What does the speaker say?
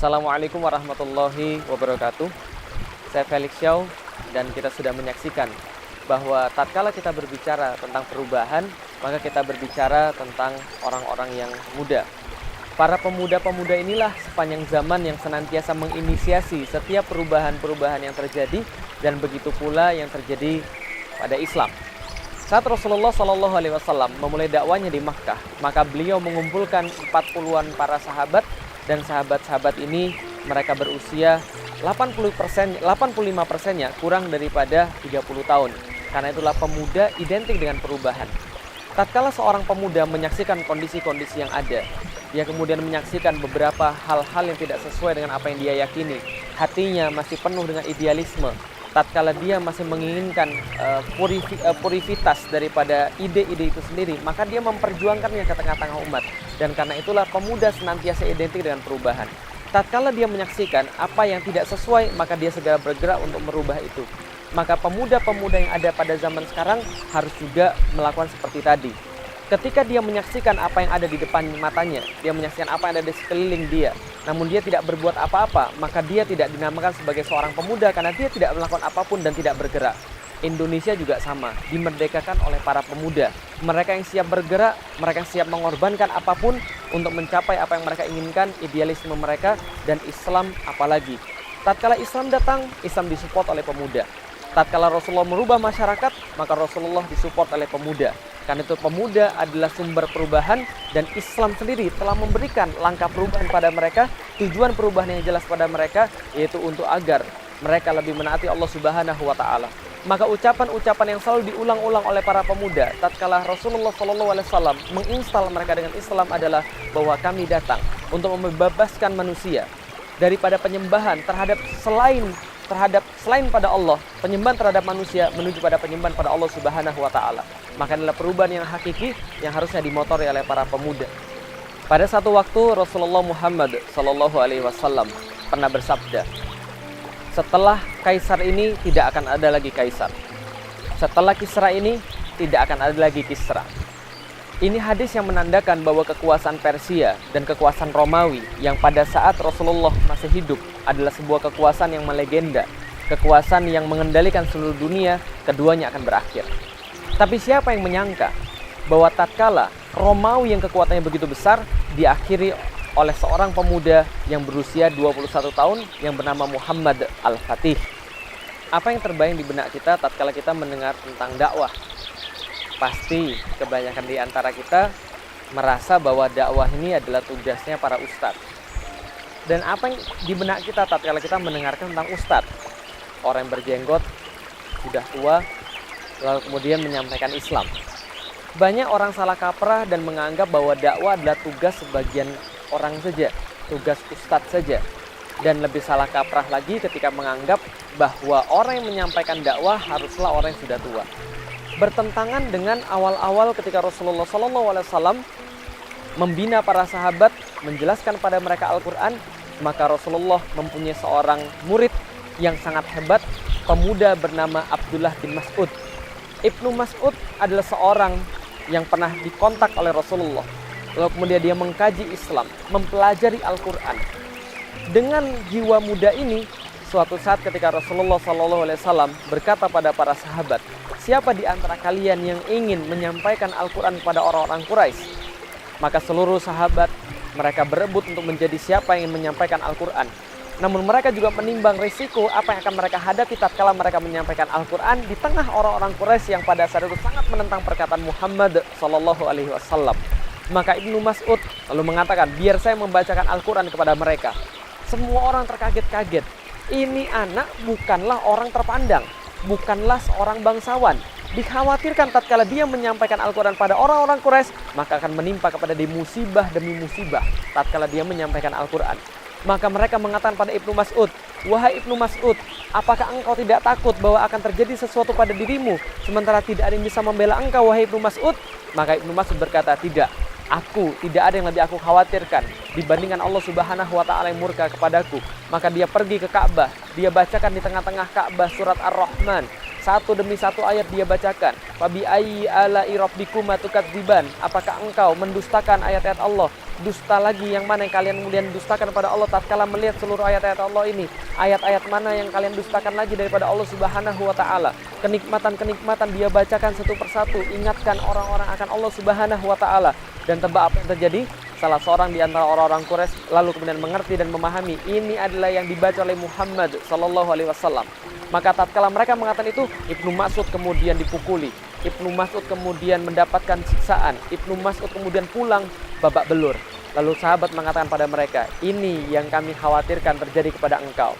Assalamualaikum warahmatullahi wabarakatuh. Saya Felix Xiao dan kita sudah menyaksikan bahwa tatkala kita berbicara tentang perubahan, maka kita berbicara tentang orang-orang yang muda. Para pemuda-pemuda inilah sepanjang zaman yang senantiasa menginisiasi setiap perubahan-perubahan yang terjadi, dan begitu pula yang terjadi pada Islam. Saat Rasulullah SAW memulai dakwanya di Makkah, maka beliau mengumpulkan 40-an para sahabat, dan sahabat-sahabat ini mereka berusia 85%-nya kurang daripada 30 tahun. Karena itulah pemuda identik dengan perubahan. Tatkala seorang pemuda menyaksikan kondisi-kondisi yang ada, dia kemudian menyaksikan beberapa hal-hal yang tidak sesuai dengan apa yang dia yakini. Hatinya masih penuh dengan idealisme. Tatkala dia masih menginginkan purivitas daripada ide-ide itu sendiri, maka dia memperjuangkannya ke tengah-tengah umat. Dan karena itulah pemuda senantiasa identik dengan perubahan. Tatkala dia menyaksikan apa yang tidak sesuai, maka dia segera bergerak untuk merubah itu. Maka pemuda-pemuda yang ada pada zaman sekarang harus juga melakukan seperti tadi. Ketika dia menyaksikan apa yang ada di depan matanya, dia menyaksikan apa yang ada di sekeliling dia, namun dia tidak berbuat apa-apa, maka dia tidak dinamakan sebagai seorang pemuda karena dia tidak melakukan apapun dan tidak bergerak. Indonesia juga sama, dimerdekakan oleh para pemuda. Mereka yang siap bergerak, mereka yang siap mengorbankan apapun untuk mencapai apa yang mereka inginkan, idealisme mereka, dan Islam apalagi. Tatkala Islam datang, Islam disupport oleh pemuda. Tatkala Rasulullah merubah masyarakat, maka Rasulullah disupport oleh pemuda. Karena itu pemuda adalah sumber perubahan, dan Islam sendiri telah memberikan langkah perubahan pada mereka, tujuan perubahan yang jelas pada mereka, yaitu untuk agar mereka lebih menaati Allah Subhanahu wa Ta'ala. Maka ucapan-ucapan yang selalu diulang-ulang oleh para pemuda tatkala Rasulullah SAW menginstal mereka dengan Islam adalah bahwa kami datang untuk membebaskan manusia daripada penyembahan terhadap selain pada Allah, penyembahan terhadap manusia menuju pada penyembahan pada Allah Subhanahu wa Ta'ala. Maka adalah perubahan yang hakiki yang harusnya dimotori oleh para pemuda. Pada satu waktu Rasulullah Muhammad SAW pernah bersabda, setelah Kaisar ini tidak akan ada lagi Kaisar. Setelah Kisra ini tidak akan ada lagi Kisra. Ini hadis yang menandakan bahwa kekuasaan Persia dan kekuasaan Romawi yang pada saat Rasulullah masih hidup adalah sebuah kekuasaan yang melegenda, kekuasaan yang mengendalikan seluruh dunia, keduanya akan berakhir. Tapi siapa yang menyangka bahwa tatkala Romawi yang kekuatannya begitu besar diakhiri oleh seorang pemuda yang berusia 21 tahun yang bernama Muhammad Al-Fatih. Apa yang terbayang di benak kita tatkala kita mendengar tentang dakwah? Pasti kebanyakan di antara kita merasa bahwa dakwah ini adalah tugasnya para ustadz. Dan apa yang di benak kita tatkala kita mendengarkan tentang ustadz? Orang yang berjenggot, sudah tua, lalu kemudian menyampaikan Islam. Banyak orang salah kaprah dan menganggap bahwa dakwah adalah tugas sebagian orang saja, tugas ustadz saja. Dan lebih salah kaprah lagi ketika menganggap bahwa orang yang menyampaikan dakwah haruslah orang yang sudah tua. Bertentangan dengan awal-awal ketika Rasulullah SAW membina para sahabat, menjelaskan pada mereka Al-Quran, maka Rasulullah mempunyai seorang murid yang sangat hebat, pemuda bernama Abdullah bin Mas'ud. Ibnu Mas'ud adalah seorang yang pernah dikontak oleh Rasulullah. Lalu kemudian dia mengkaji Islam, mempelajari Al-Quran. Dengan jiwa muda ini, suatu saat ketika Rasulullah SAW berkata pada para sahabat, siapa di antara kalian yang ingin menyampaikan Al-Quran kepada orang-orang Quraisy? Maka seluruh sahabat mereka berebut untuk menjadi siapa yang ingin menyampaikan Al-Quran. Namun mereka juga menimbang risiko apa yang akan mereka hadapi tatkala mereka menyampaikan Al-Quran di tengah orang-orang Quraisy yang pada saat itu sangat menentang perkataan Muhammad SAW. Maka Ibnu Mas'ud lalu mengatakan, biar saya membacakan Al-Quran kepada mereka. Semua orang terkaget-kaget. Ini anak bukanlah orang terpandang, bukanlah seorang bangsawan. Dikhawatirkan tatkala dia menyampaikan Al-Quran pada orang-orang Quraisy, maka akan menimpa kepada dia musibah demi musibah tatkala dia menyampaikan Al-Quran. Maka mereka mengatakan pada Ibnu Mas'ud, wahai Ibnu Mas'ud, apakah engkau tidak takut bahwa akan terjadi sesuatu pada dirimu sementara tidak ada yang bisa membela engkau, wahai Ibnu Mas'ud? Maka Ibnu Mas'ud berkata, tidak. Tidak ada yang lebih aku khawatirkan dibandingkan Allah Subhanahu wa Ta'ala yang murka kepadaku. Maka dia pergi ke Ka'bah, dia bacakan di tengah-tengah Ka'bah surat Ar-Rahman. Satu demi satu ayat dia bacakan. Fabi ayyi ala'i rabbikuma tukadziban. Apakah engkau mendustakan ayat-ayat Allah? Dusta lagi yang mana yang kalian kemudian dustakan pada Allah tatkala melihat seluruh ayat-ayat Allah ini? Ayat-ayat mana yang kalian dustakan lagi daripada Allah Subhanahu wa taala? Kenikmatan-kenikmatan dia bacakan satu persatu, ingatkan orang-orang akan Allah Subhanahu wa taala. Dan tebak apa yang terjadi? Salah seorang di antara orang-orang Quraisy lalu kemudian mengerti dan memahami ini adalah yang dibaca oleh Muhammad sallallahu alaihi wasallam. Maka tatkala mereka mengatakan itu, Ibnu Mas'ud kemudian dipukuli, Ibnu Mas'ud kemudian mendapatkan siksaan, Ibnu Mas'ud kemudian pulang babak belur. Lalu sahabat mengatakan pada mereka, ini yang kami khawatirkan terjadi kepada engkau.